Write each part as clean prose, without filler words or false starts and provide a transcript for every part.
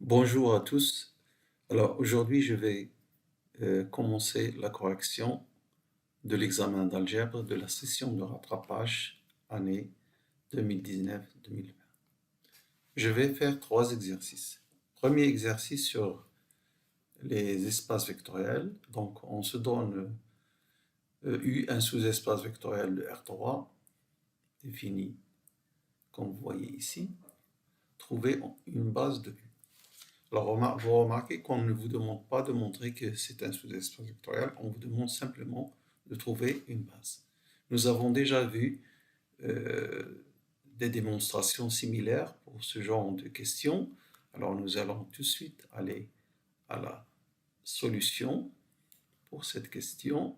Bonjour à tous. Alors aujourd'hui, je vais commencer la correction de l'examen d'algèbre de la session de rattrapage année 2019-2020. Je vais faire 3 exercices. Premier exercice sur les espaces vectoriels. Donc on se donne U, un sous-espace vectoriel de R3, défini comme vous voyez ici. Trouver une base de U. Alors, vous remarquez qu'on ne vous demande pas de montrer que c'est un sous-espace vectoriel, on vous demande simplement de trouver une base. Nous avons déjà vu des démonstrations similaires pour ce genre de questions. Alors, nous allons tout de suite aller à la solution pour cette question.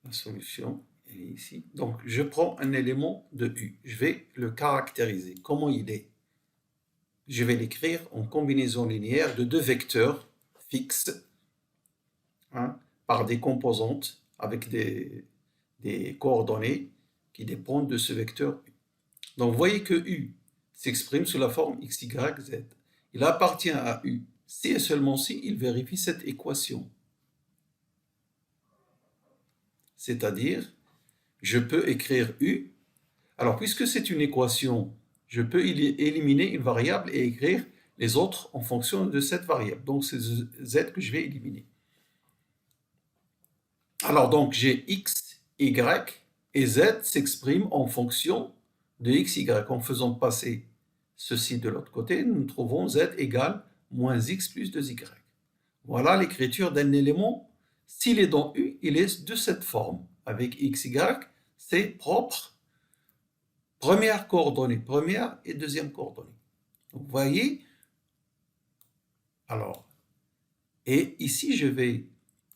La solution est ici. Donc, je prends un élément de U. Je vais le caractériser. Comment il est? Je vais l'écrire en combinaison linéaire de deux vecteurs fixes par des composantes avec des coordonnées qui dépendent de ce vecteur U. Donc, vous voyez que U s'exprime sous la forme x, y, z. Il appartient à U si et seulement si il vérifie cette équation. C'est-à-dire, je peux écrire U. Alors, puisque c'est une équation, je peux éliminer une variable et écrire les autres en fonction de cette variable. Donc, c'est z que je vais éliminer. Alors, donc, j'ai x, y et z s'expriment en fonction de x, y. En faisant passer ceci de l'autre côté, nous trouvons z égale moins x plus 2y. Voilà l'écriture d'un élément. S'il est dans U, il est de cette forme. Avec x, y, c'est propre. Première coordonnée, première et deuxième coordonnée. Vous voyez? Alors, et ici, je vais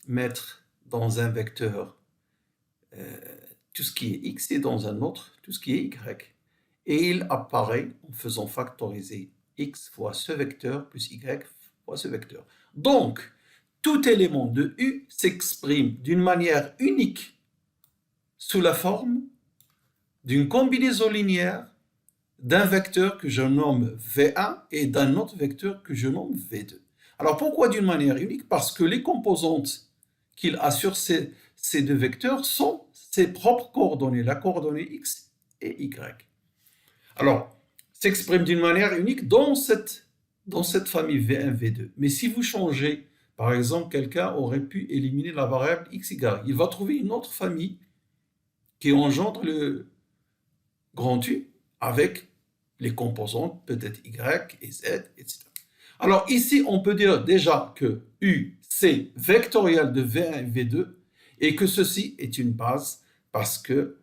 mettre dans un vecteur tout ce qui est x et dans un autre tout ce qui est y. Et il apparaît en faisant factoriser x fois ce vecteur plus y fois ce vecteur. Donc, tout élément de U s'exprime d'une manière unique sous la forme d'une combinaison linéaire d'un vecteur que je nomme V1 et d'un autre vecteur que je nomme V2. Alors pourquoi d'une manière unique? Parce que les composantes qu'il a sur ces deux vecteurs sont ses propres coordonnées, la coordonnée x et y. Alors, s'exprime d'une manière unique dans cette famille V1, V2. Mais si vous changez, par exemple, quelqu'un aurait pu éliminer la variable x, y. Il va trouver une autre famille qui engendre le grand U avec les composantes peut-être y et z, etc. Alors ici, on peut dire déjà que U, c'est vectoriel de V1 et V2 et que ceci est une base parce que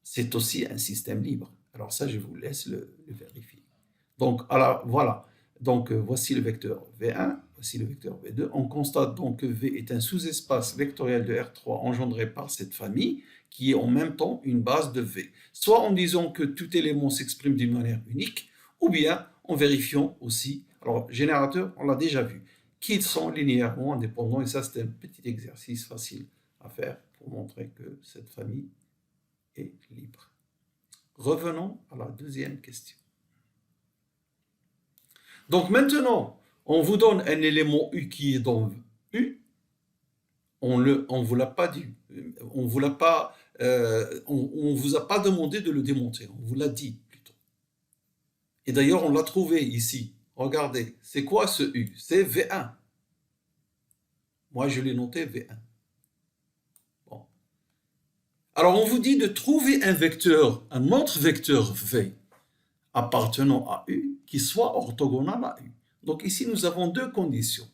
c'est aussi un système libre. Alors ça, je vous laisse le vérifier. Donc, alors, voilà. Donc, voici le vecteur V1, voici le vecteur V2. On constate donc que V est un sous-espace vectoriel de R3 engendré par cette famille qui est en même temps une base de V. Soit en disant que tout élément s'exprime d'une manière unique, ou bien en vérifiant aussi, alors générateur, on l'a déjà vu, qu'ils sont linéairement indépendants, et ça c'est un petit exercice facile à faire pour montrer que cette famille est libre. Revenons à la deuxième question. Donc maintenant, on vous donne un élément U qui est dans U, on vous l'a pas dit, on vous l'a pas, on vous a pas demandé de le démonter, on vous l'a dit plutôt. Et d'ailleurs, on l'a trouvé ici. Regardez, c'est quoi ce U? C'est V1. Moi, je l'ai noté V1. Bon. Alors, on vous dit de trouver un vecteur, un autre vecteur V appartenant à U qui soit orthogonal à U. Donc ici, nous avons deux conditions.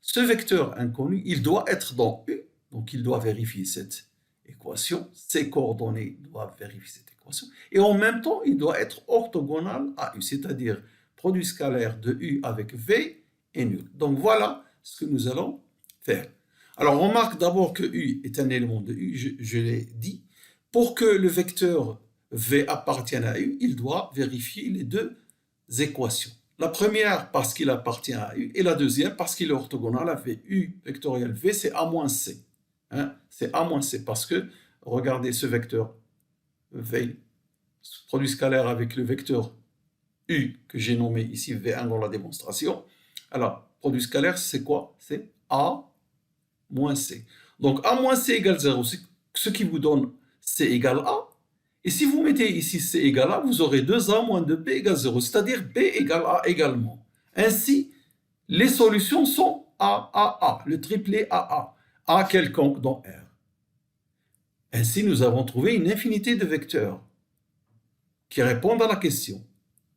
Ce vecteur inconnu, il doit être dans U, donc il doit vérifier cette équation, ses coordonnées doivent vérifier cette équation, et en même temps, il doit être orthogonal à U, c'est-à-dire produit scalaire de U avec V est nul. Donc voilà ce que nous allons faire. Alors remarque d'abord que U est un élément de U, je l'ai dit. Pour que le vecteur V appartienne à U, il doit vérifier les deux équations. La première parce qu'il appartient à U et la deuxième parce qu'il est orthogonal à V. U vectoriel V, c'est A-C. C'est A-C parce que, regardez ce vecteur V, ce produit scalaire avec le vecteur U que j'ai nommé ici V1 dans la démonstration. Alors, produit scalaire, c'est quoi? C'est A moins C. Donc, A moins C égale 0, ce qui vous donne C égale A. Et si vous mettez ici C égale A, vous aurez 2A moins 2B égale 0, c'est-à-dire B égale A également. Ainsi, les solutions sont A, A, A, le triplet A, A quelconque dans R. Ainsi, nous avons trouvé une infinité de vecteurs qui répondent à la question.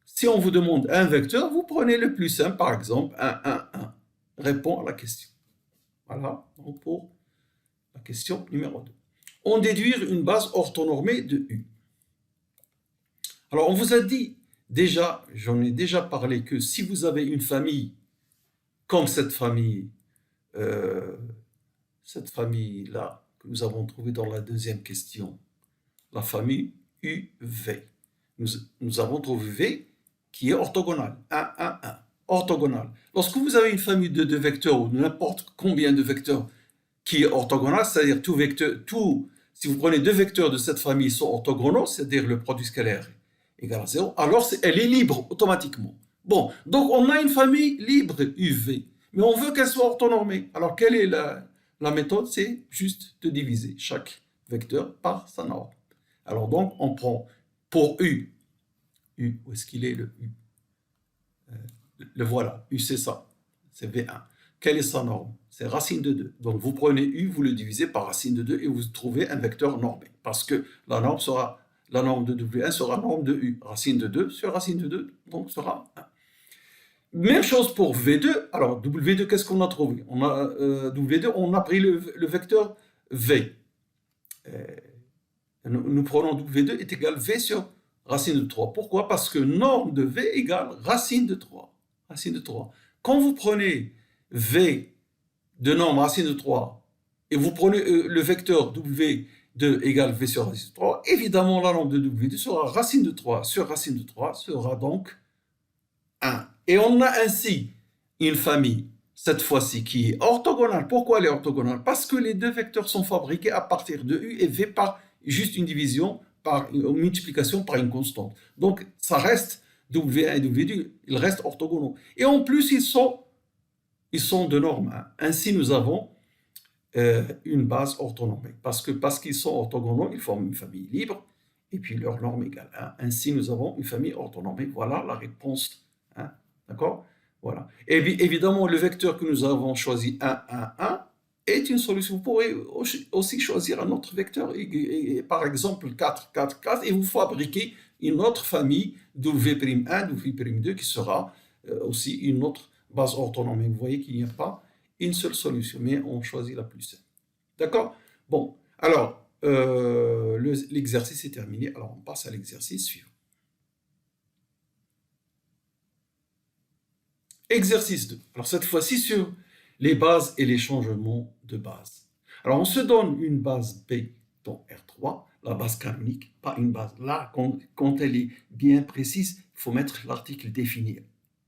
Si on vous demande un vecteur, vous prenez le plus simple, par exemple, 1, 1, 1. Répond à la question. Voilà, donc pour la question numéro 2. On déduire une base orthonormée de U. Alors, on vous a dit déjà, j'en ai déjà parlé, que si vous avez une famille comme cette famille-là, que nous avons trouvée dans la deuxième question, la famille UV. Nous avons trouvé V qui est orthogonale, 1, 1, 1, orthogonale. Lorsque vous avez une famille de deux vecteurs, ou n'importe combien de vecteurs qui est orthogonale, c'est-à-dire si vous prenez deux vecteurs de cette famille sont orthogonaux, c'est-à-dire le produit scalaire égale à 0, alors elle est libre automatiquement. Bon, donc on a une famille libre UV, mais on veut qu'elle soit orthonormée. Alors quelle est la méthode? C'est juste de diviser chaque vecteur par sa norme. Alors donc on prend pour U, où est-ce qu'il est le U? Le voilà, U c'est ça, c'est V1. Quelle est sa norme? C'est racine de 2. Donc vous prenez U, vous le divisez par racine de 2 et vous trouvez un vecteur normé. Parce que la norme de W1 sera norme de U. Racine de 2 sur racine de 2, donc sera 1. Même chose pour V2. Alors W2, qu'est-ce qu'on a trouvé? W2, on a pris le vecteur V. Nous prenons W2 est égal V sur racine de 3. Pourquoi? Parce que norme de V égale racine de 3. Racine de 3. Quand vous prenez V de norme racine de 3 et vous prenez le vecteur W2 égale V sur racine de 3, évidemment la norme de W2 sera racine de 3 sur racine de 3 sera donc 1. Et on a ainsi une famille, cette fois-ci, qui est orthogonale. Pourquoi elle est orthogonale? Parce que les deux vecteurs sont fabriqués à partir de U et V par juste une division, par une multiplication par une constante. Donc ça reste W1 et W2, ils restent orthogonaux. Et en plus, ils sont de norme 1. Ainsi, nous avons une base orthonormée. Parce qu'ils sont orthogonaux, ils forment une famille libre, et puis leur norme égale 1. Ainsi, nous avons une famille orthonormée. Voilà la réponse. Hein, d'accord? Voilà. Et évidemment, le vecteur que nous avons choisi, 1, 1, 1, est une solution. Vous pourrez aussi choisir un autre vecteur, par exemple 4, 4, 4, et vous fabriquez une autre famille W'1, W'2, qui sera aussi une autre base orthonormée. Vous voyez qu'il n'y a pas une seule solution, mais on choisit la plus simple. D'accord? Bon, alors, l'exercice est terminé. Alors, on passe à l'exercice suivant. Exercice 2. Alors, cette fois-ci, sur les bases et les changements de base. Alors, on se donne une base B dans R3, la base canonique, pas une base. Là, quand elle est bien précise, il faut mettre l'article défini.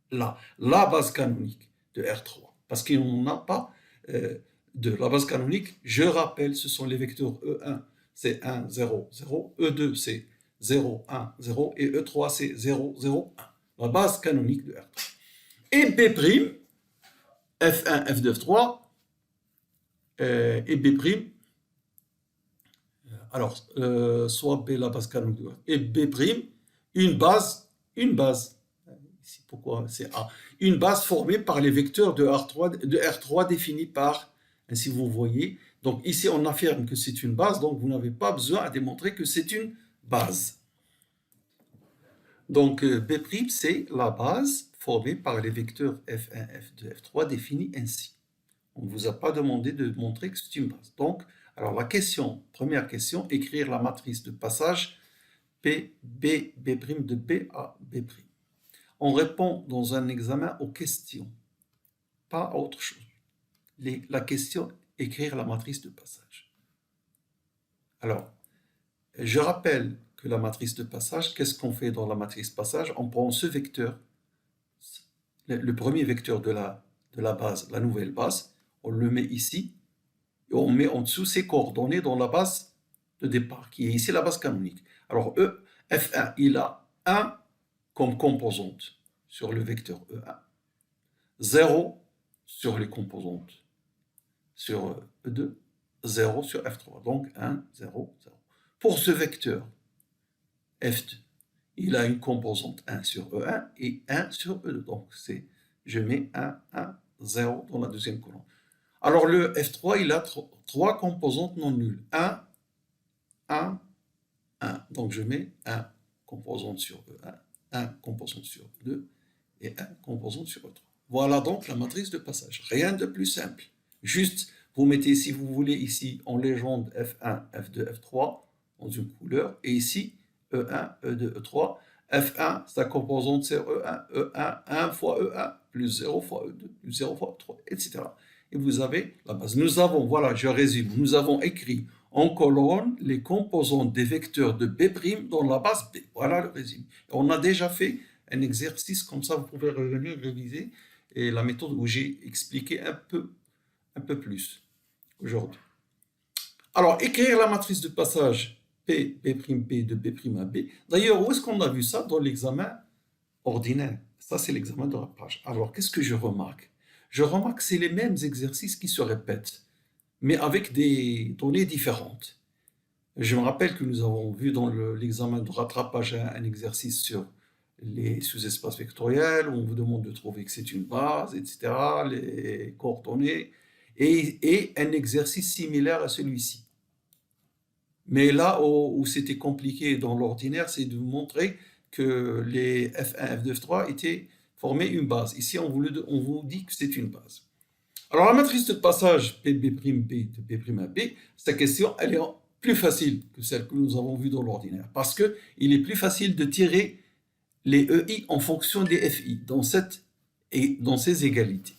Là, la base canonique de R3. Parce qu'on n'a pas de la base canonique. Je rappelle, ce sont les vecteurs E1, c'est 1, 0, 0. E2, c'est 0, 1, 0. Et E3, c'est 0, 0, 1. La base canonique de R3. Et B', F1, F2, F3, et B', alors, soit B la base canonique, et B', une base, ici pourquoi c'est A, une base formée par les vecteurs de R3 définis par, ainsi vous voyez, donc ici on affirme que c'est une base, donc vous n'avez pas besoin à démontrer que c'est une base. Donc B' c'est la base formée par les vecteurs F1, F2, F3 définis ainsi. On ne vous a pas demandé de montrer que c'est une base. Donc, alors la question, première question, écrire la matrice de passage P, B, B' de B à B'. On répond dans un examen aux questions, pas à autre chose. La question, écrire la matrice de passage. Alors, je rappelle que la matrice de passage, qu'est-ce qu'on fait dans la matrice passage? On prend ce vecteur, le premier vecteur de la base, la nouvelle base, on le met ici, et on met en dessous ses coordonnées dans la base de départ, qui est ici la base canonique. Alors, F1, il a 1 comme composante sur le vecteur E1, 0 sur les composantes sur E2, 0 sur F3. Donc 1, 0, 0. Pour ce vecteur F2, il a une composante 1 sur E1 et 1 sur E2. Donc je mets 1, 1, 0 dans la deuxième colonne. Alors le F3, il a 3 composantes non nulles. 1, 1, 1. Donc je mets 1 composante sur E1, 1 composante sur E2 et 1 composante sur E3. Voilà donc la matrice de passage. Rien de plus simple. Juste, vous mettez, si vous voulez, ici en légende F1, F2, F3 dans une couleur. Et ici, E1, E2, E3. F1, sa composante c'est E1, E1, 1 fois E1, plus 0 fois E2, plus 0 fois E3, etc. Et vous avez la base. Nous avons, voilà, je résume, nous avons écrit en colonne les composantes des vecteurs de B' dans la base B. Voilà le résumé. On a déjà fait un exercice comme ça, vous pouvez revenir réviser et la méthode où j'ai expliqué un peu plus aujourd'hui. Alors, écrire la matrice de passage P, B'P de B' à B. D'ailleurs, où est-ce qu'on a vu ça? Dans l'examen ordinaire. Ça, c'est l'examen de rattrapage. Alors, qu'est-ce que je remarque? Je remarque que c'est les mêmes exercices qui se répètent, mais avec des données différentes. Je me rappelle que nous avons vu dans l'examen de rattrapage un exercice sur les sous-espaces vectoriels, où on vous demande de trouver que c'est une base, etc., les coordonnées, et un exercice similaire à celui-ci. Mais là où c'était compliqué dans l'ordinaire, c'est de vous montrer que les F1, F2, F3 étaient formés une base. Ici, on vous dit que c'est une base. Alors, la matrice de passage PB' B de B' à B, cette question, elle est plus facile que celle que nous avons vue dans l'ordinaire, parce qu'il est plus facile de tirer les EI en fonction des FI dans ces égalités.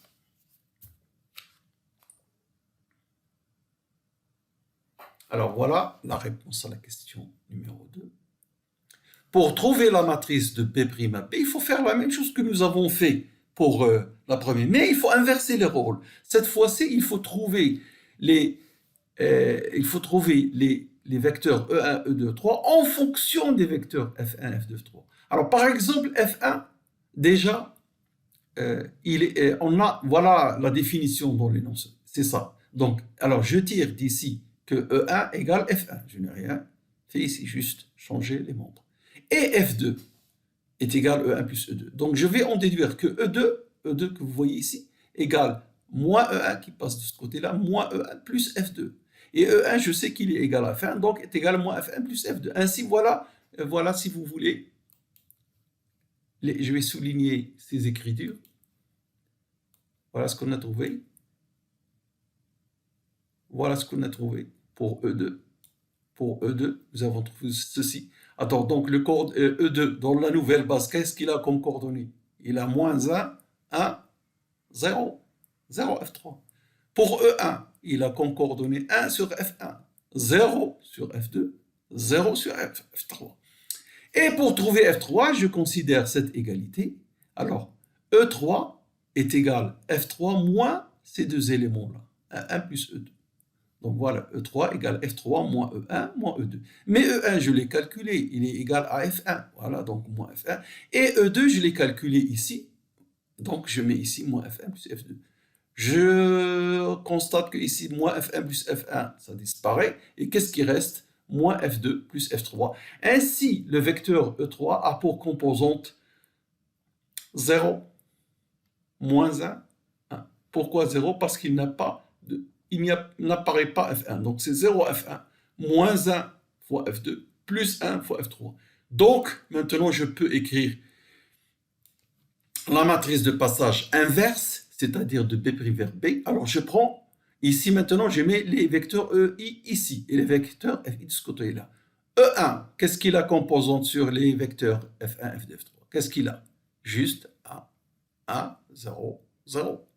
Alors voilà la réponse à la question numéro 2. Pour trouver la matrice de B' à B, il faut faire la même chose que nous avons fait pour la première, mais il faut inverser les rôles. Cette fois-ci, il faut trouver les vecteurs E1, E2, E3 en fonction des vecteurs F1, F2, F3. Alors par exemple, F1, déjà, voilà la définition dans l'énoncé. C'est ça. Donc, alors je tire d'ici que E1 égale F1. Je n'ai rien fait ici, juste changer les membres. Et F2 est égal E1 plus E2. Donc je vais en déduire que E2 que vous voyez ici, égale moins E1 qui passe de ce côté-là, moins E1 plus F2. Et E1, je sais qu'il est égal à F1, donc est égal à moins F1 plus F2. Ainsi, voilà si vous voulez, je vais souligner ces écritures. Voilà ce qu'on a trouvé. Voilà ce qu'on a trouvé pour E2. Pour E2, nous avons trouvé ceci. Attends, donc le code E2 dans la nouvelle base, qu'est-ce qu'il a comme coordonnées? Il a moins 1, 1, 0, 0, F3. Pour E1, il a comme coordonnées 1 sur F1, 0 sur F2, 0 sur F3. Et pour trouver F3, je considère cette égalité. Alors, E3 est égal à F3 moins ces deux éléments-là, 1 plus E2. Donc voilà, E3 égale F3 moins E1 moins E2. Mais E1, je l'ai calculé, il est égal à F1. Voilà, donc moins F1. Et E2, je l'ai calculé ici. Donc je mets ici moins F1 plus F2. Je constate que ici, moins F1 plus F1, ça disparaît. Et qu'est-ce qui reste? Moins F2 plus F3. Ainsi, le vecteur E3 a pour composante 0, moins 1, 1. Pourquoi 0? Parce qu'il n'apparaît pas F1. Donc c'est 0 F1, moins 1 fois F2, plus 1 fois F3. Donc, maintenant, je peux écrire la matrice de passage inverse, c'est-à-dire de B' vers B. Alors, je prends, ici maintenant, je mets les vecteurs EI ici, et les vecteurs FI de ce côté-là. E1, qu'est-ce qu'il a composante sur les vecteurs F1, F2, F3? Qu'est-ce qu'il a? Juste 1, 0, 0.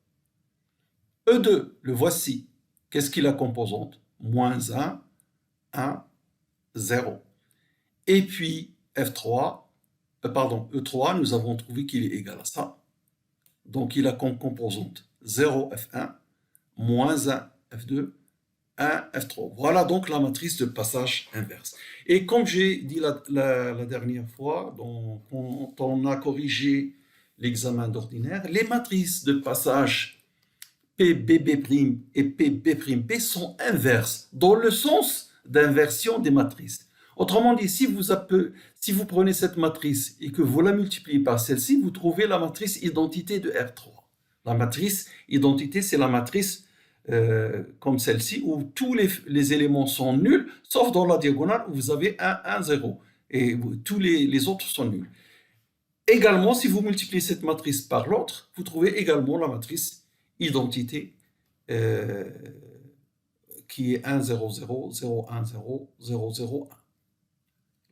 E2, le voici. Qu'est-ce qu'il a composante? Moins 1, 1, 0. Et puis F3, E3, nous avons trouvé qu'il est égal à ça. Donc il a comme composante 0 F1, moins 1 F2, 1, F3. Voilà donc la matrice de passage inverse. Et comme j'ai dit la dernière fois, quand on a corrigé l'examen d'ordinaire, les matrices de passage PBB' et PB', sont inverses, dans le sens d'inversion des matrices. Autrement dit, si vous prenez cette matrice et que vous la multipliez par celle-ci, vous trouvez la matrice identité de R3. La matrice identité, c'est la matrice comme celle-ci, où tous les éléments sont nuls, sauf dans la diagonale où vous avez 1, 1, 0, et tous les autres sont nuls. Également, si vous multipliez cette matrice par l'autre, vous trouvez également la matrice identité qui est 1, 0, 0, 0, 1, 0, 0, 0, 1.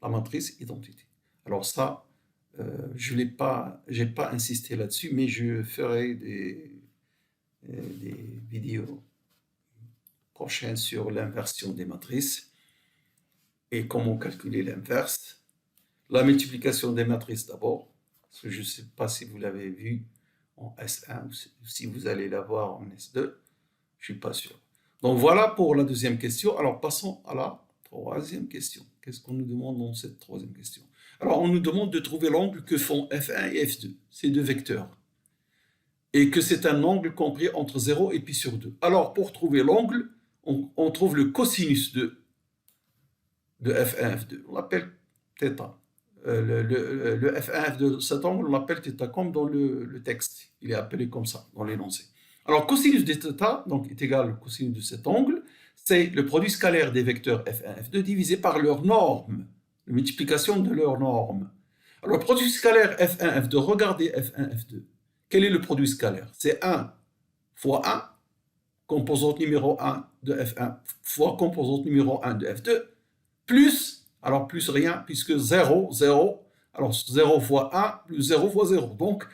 La matrice identité. Alors ça, je n'ai pas insisté là-dessus, mais je ferai des vidéos prochaines sur l'inversion des matrices et comment calculer l'inverse. La multiplication des matrices d'abord, parce que je ne sais pas si vous l'avez vu en S1 ou si vous allez la voir en S2, je ne suis pas sûr. Donc voilà pour la deuxième question. Alors passons à la troisième question. Qu'est-ce qu'on nous demande dans cette troisième question? Alors on nous demande de trouver l'angle que font F1 et F2, ces deux vecteurs, et que c'est un angle compris entre 0 et pi sur 2. Alors pour trouver l'angle, on trouve le cosinus de F1, F2. On l'appelle θ. Le F1, F2, cet angle, on l'appelle θ comme dans le texte. Il est appelé comme ça dans l'énoncé. Alors cosinus de θ donc, est égal au cosinus de cet angle. C'est le produit scalaire des vecteurs F1, F2 divisé par leur norme, la multiplication de leur norme. Alors, le produit scalaire F1, F2, regardez F1, F2. Quel est le produit scalaire? C'est 1 fois 1, composante numéro 1 de F1 fois composante numéro 1 de F2, plus, alors plus rien, puisque 0, 0, alors 0 fois 1 plus 0 fois 0. Donc,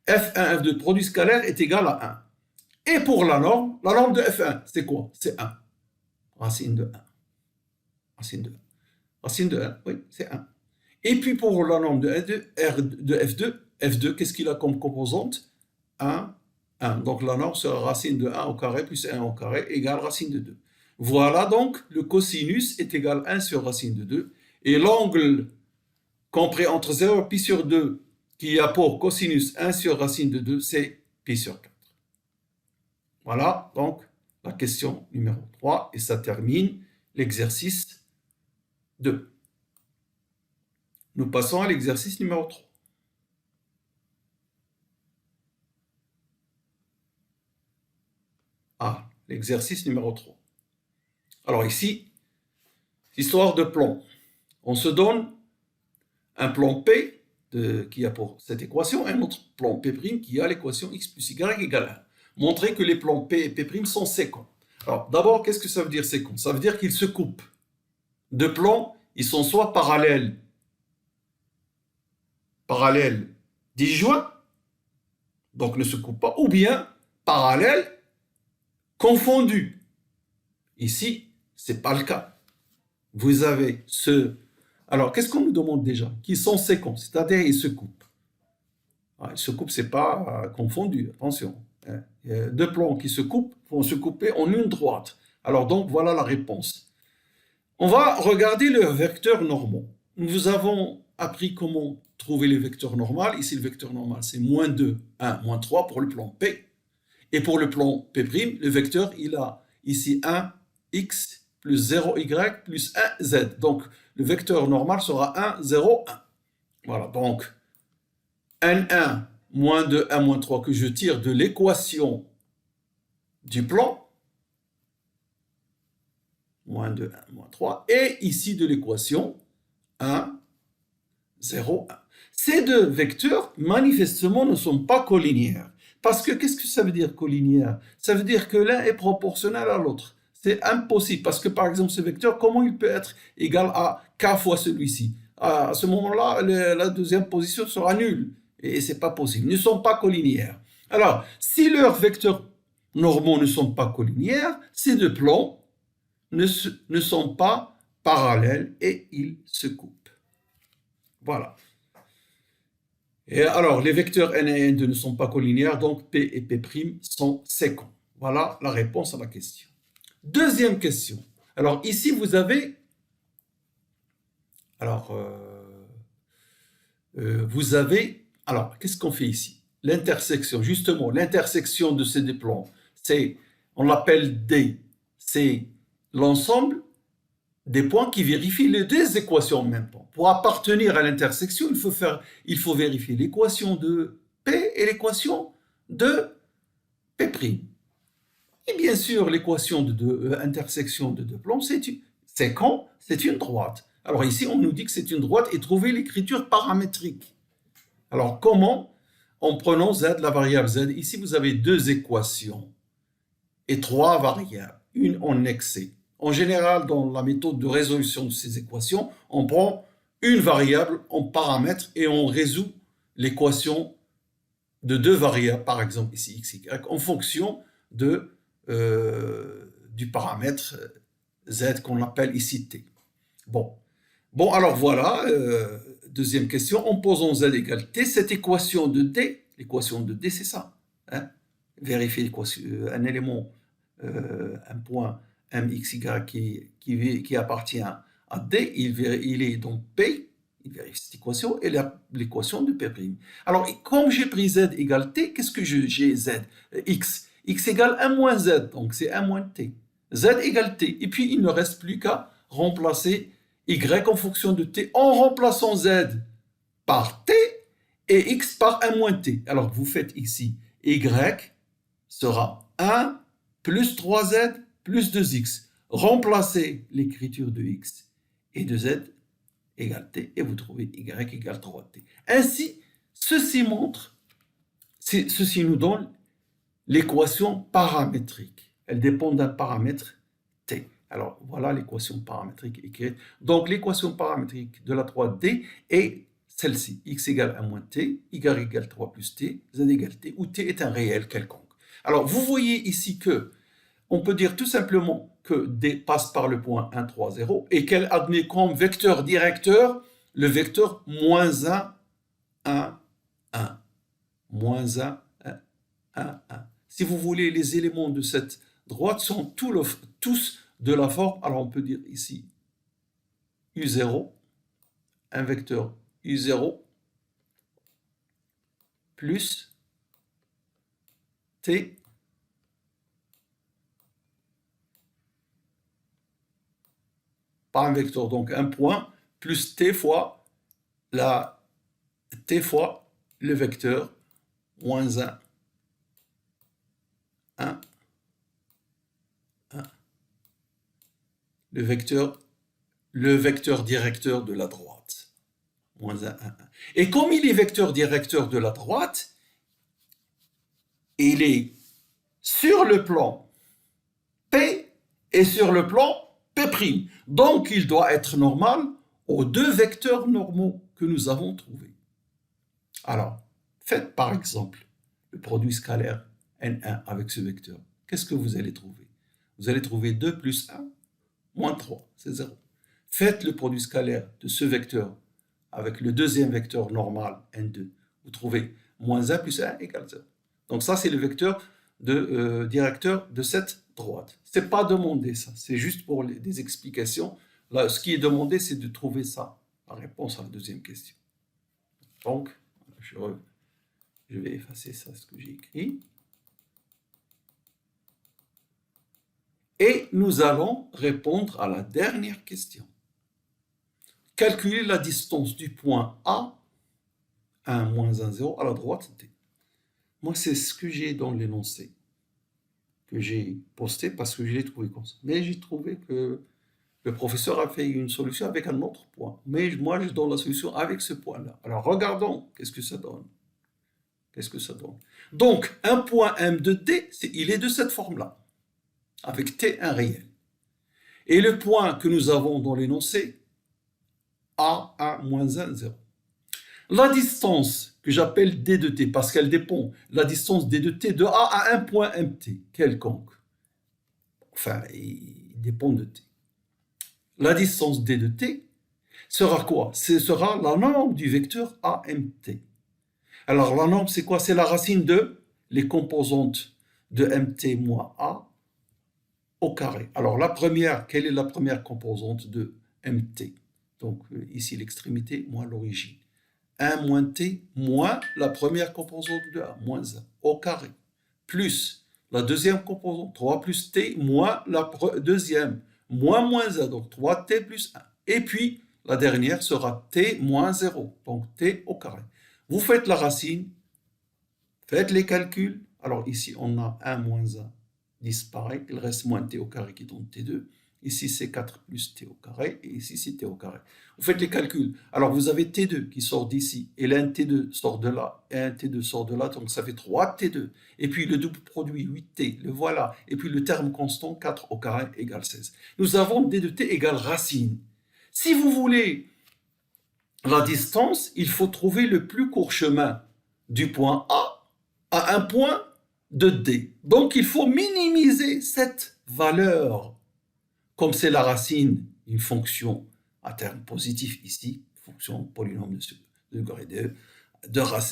F1, F2, produit scalaire est égal à 1. Et pour la norme de F1, c'est quoi? C'est 1. Racine de 1. Racine de 1. Racine de 1, oui, c'est 1. Et puis pour la norme de F2, qu'est-ce qu'il a comme composante? 1, 1. Donc la norme sera racine de 1 au carré plus 1 au carré égale racine de 2. Voilà donc, le cosinus est égal à 1 sur racine de 2. Et l'angle compris entre 0 et pi sur 2, qui a pour cosinus 1 sur racine de 2, c'est pi sur 4. Voilà donc la question numéro 3, et ça termine l'exercice 2. Nous passons à l'exercice numéro 3. Ah, l'exercice numéro 3. Alors ici, histoire de plan. On se donne un plan P qui a pour cette équation, un autre plan P' qui a l'équation x plus y égale 1. Montrer que les plans P et P' sont séquents. Alors d'abord, qu'est-ce que ça veut dire séquents? Ça veut dire qu'ils se coupent. Deux plans, ils sont soit parallèles disjoints, donc ne se coupent pas, ou bien parallèles confondus. Ici, ce n'est pas le cas. Vous avez Alors, qu'est-ce qu'on nous demande déjà? Qu'ils sont séquents, c'est-à-dire ils se coupent. Ils se coupent, ce n'est pas confondu, attention. Deux plans qui se coupent vont se couper en une droite. Alors donc, voilà la réponse. On va regarder leurs vecteurs normaux. Nous avons appris comment trouver les vecteurs normaux. Ici, le vecteur normal, c'est moins 2, 1, moins 3 pour le plan P. Et pour le plan P', le vecteur, il a ici 1, x, plus 0y, plus 1, z. Donc, le vecteur normal sera 1, 0, 1. Voilà, donc, n1, moins 2, 1, moins 3, que je tire de l'équation du plan, moins 2, 1, moins 3, et ici de l'équation 1, 0, 1. Ces deux vecteurs, manifestement, ne sont pas collinéaires. Parce que, qu'est-ce que ça veut dire collinéaire? Ça veut dire que l'un est proportionnel à l'autre. C'est impossible, parce que, par exemple, ce vecteur, comment il peut être égal à k fois celui-ci? À ce moment-là, la deuxième position sera nulle. Et ce n'est pas possible. Ils ne sont pas collinéaires. Alors, si leurs vecteurs normaux ne sont pas collinéaires, ces deux plans ne sont pas parallèles et ils se coupent. Voilà. Et alors, les vecteurs n et n2 ne sont pas collinéaires, donc P et P' sont séquents. Voilà la réponse à la question. Deuxième question. Alors ici, vous avez... Alors, Alors, qu'est-ce qu'on fait ici? L'intersection, justement, l'intersection de ces deux plans, on l'appelle D. C'est l'ensemble des points qui vérifient les deux équations en même temps. Pour appartenir à l'intersection, il faut vérifier l'équation de P et l'équation de P'. Et bien sûr, l'équation de intersection de deux plans, c'est quand c'est une droite. Alors ici, on nous dit que c'est une droite et trouver l'écriture paramétrique. Alors comment? En prenant z, la variable z. Ici, vous avez deux équations et trois variables, une en excès. En général, dans la méthode de résolution de ces équations, on prend une variable en paramètre et on résout l'équation de deux variables, par exemple ici x, y, en fonction du paramètre z qu'on appelle ici t. Bon, alors voilà, deuxième question, en posant z égale t, cette équation de d, l'équation de d c'est ça, hein? Vérifier un élément, un point mxy qui appartient à d, il est dans P, il vérifie cette équation, et l'équation de P'. Alors, comme j'ai pris z égale t, qu'est-ce que j'ai z? X égale 1 moins z, donc c'est 1 moins t. Z égale t, et puis il ne reste plus qu'à remplacer y en fonction de t en remplaçant z par t et x par 1 moins t. Alors, vous faites ici y sera 1 plus 3z plus 2x. Remplacez l'écriture de x et de z égale t et vous trouvez y égale 3t. Ainsi, ceci nous donne l'équation paramétrique. Elle dépend d'un paramètre t. Alors, voilà l'équation paramétrique écrite. Donc, l'équation paramétrique de la droite d est celle-ci. X égale 1 moins t, y égale 3 plus t, z égale t, où t est un réel quelconque. Alors, vous voyez ici que on peut dire tout simplement que d passe par le point 1, 3, 0 et qu'elle admet comme vecteur directeur le vecteur moins 1, 1, 1. Moins 1, 1, 1, 1. Si vous voulez, les éléments de cette droite sont tous de la forme, alors on peut dire ici U0, un vecteur U0 plus T par un vecteur, donc un point, plus T fois le vecteur moins 1, 1, 1. Le vecteur directeur de la droite. Moins 1, 1, 1. Et comme il est vecteur directeur de la droite, il est sur le plan P et sur le plan P'. Donc, il doit être normal aux deux vecteurs normaux que nous avons trouvés. Alors, faites par exemple le produit scalaire N1 avec ce vecteur. Qu'est-ce que vous allez trouver? Vous allez trouver 2 plus 1 moins 3, c'est 0. Faites le produit scalaire de ce vecteur avec le deuxième vecteur normal, N2. Vous trouvez moins 1 plus 1 égale 0. Donc ça, c'est le vecteur directeur de cette droite. Ce n'est pas demandé, ça. C'est juste pour des explications. Là, ce qui est demandé, c'est de trouver ça, la réponse à la deuxième question. Donc, je vais effacer ça, ce que j'ai écrit. Et nous allons répondre à la dernière question. Calculer la distance du point A, 1, moins 1, 0, à la droite D. Moi, c'est ce que j'ai dans l'énoncé, que j'ai posté parce que je l'ai trouvé comme ça. Mais j'ai trouvé que le professeur a fait une solution avec un autre point. Mais moi, je donne la solution avec ce point-là. Alors, regardons, qu'est-ce que ça donne? Qu'est-ce que ça donne? Donc, un point M de D, il est de cette forme-là, avec T un réel. Et le point que nous avons dans l'énoncé, A1 moins 1, 0. La distance que j'appelle D de T, parce qu'elle dépend, la distance D de T de A à un point MT, quelconque. Enfin, il dépend de T. La distance D de T sera quoi? Ce sera la norme du vecteur AMT. Alors, la norme, c'est quoi? C'est la racine de les composantes de MT moins A au carré. Alors la première, quelle est la première composante de mt? Donc ici l'extrémité moins l'origine. 1 moins t moins la première composante de a, moins 1 au carré, plus la deuxième composante, 3 plus t moins la deuxième, moins 1, donc 3t plus 1. Et puis la dernière sera t moins 0, donc t au carré. Vous faites la racine, faites les calculs. Alors ici on a 1 moins 1 disparaît, il reste moins t au carré qui donne t2. Ici, c'est 4 plus t au carré, et ici, c'est t au carré. Vous faites les calculs. Alors, vous avez t2 qui sort d'ici, et l'un t2 sort de là, et un t2 sort de là, donc ça fait 3 t2. Et puis, le double produit, 8t, le voilà. Et puis, le terme constant, 4 au carré égale 16. Nous avons d de t égale racine. Si vous voulez la distance, il faut trouver le plus court chemin du point A à un point de D. Donc, il faut minimiser cette valeur. Comme c'est la racine d'une fonction à terme positif ici, fonction polynôme de degré 2,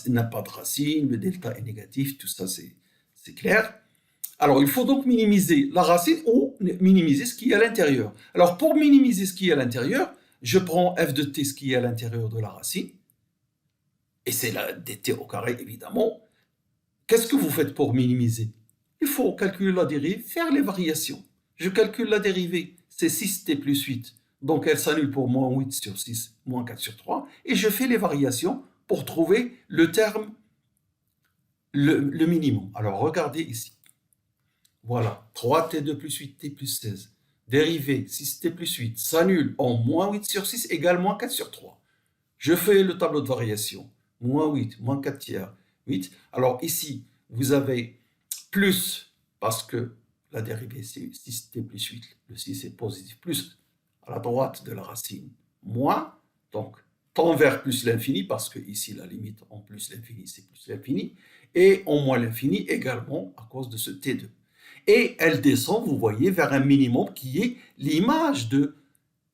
n'a pas de racine, le delta est négatif, tout ça c'est clair. Alors il faut donc minimiser la racine ou minimiser ce qui est à l'intérieur. Alors pour minimiser ce qui est à l'intérieur, je prends f de t, ce qui est à l'intérieur de la racine, et c'est la dt au carré évidemment. Qu'est-ce que vous faites pour minimiser? Il faut calculer la dérivée, faire les variations. Je calcule la dérivée, c'est 6t plus 8. Donc elle s'annule pour moins 8 sur 6, moins 4 sur 3. Et je fais les variations pour trouver le terme, le minimum. Alors regardez ici. Voilà, 3t2 plus 8t plus 16. Dérivée, 6t plus 8, s'annule en moins 8 sur 6 égale moins 4 sur 3. Je fais le tableau de variation. Moins 8, moins 4 tiers, 8. Alors ici, vous avez plus, parce que la dérivée c'est 6t plus 8, le 6 est positif, plus à la droite de la racine, moins, donc tend vers plus l'infini, parce que ici la limite en plus l'infini c'est plus l'infini, et en moins l'infini également à cause de ce t2. Et elle descend, vous voyez, vers un minimum qui est l'image de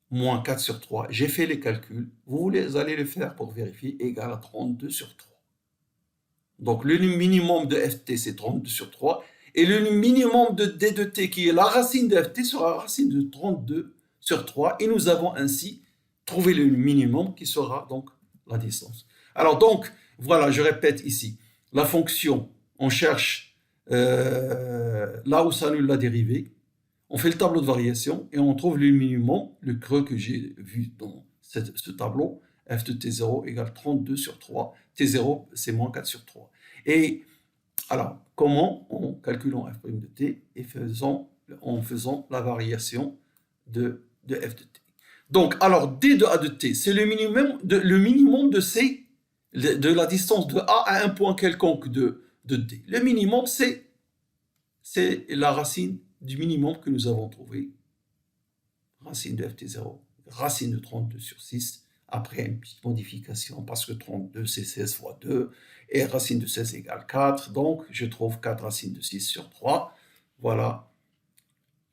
moins 4 sur 3. J'ai fait les calculs, vous allez les faire pour vérifier, égal à 32 sur 3. Donc le minimum de ft c'est 32 sur 3, et le minimum de d de t qui est la racine de ft sera la racine de 32 sur 3, et nous avons ainsi trouvé le minimum qui sera donc la distance. Alors donc, voilà, je répète ici, la fonction, on cherche là où s'annule la dérivée, on fait le tableau de variation et on trouve le minimum, le creux que j'ai vu dans ce tableau, f de t0 égale 32 sur 3. T0, c'est moins 4 sur 3. Et alors, comment? En calculant f' de t et en faisant la variation de f de t. Donc, alors, d de a de t, c'est le minimum de c, de la distance de a à un point quelconque de d. Le minimum, c'est la racine du minimum que nous avons trouvé. Racine de ft0, racine de 32 sur 6, après une petite modification, parce que 32 c'est 16 fois 2, et racine de 16 égale 4, donc je trouve 4 racines de 6 sur 3. Voilà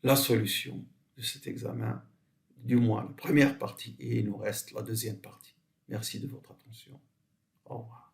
la solution de cet examen, du moins la première partie, et il nous reste la deuxième partie. Merci de votre attention. Au revoir.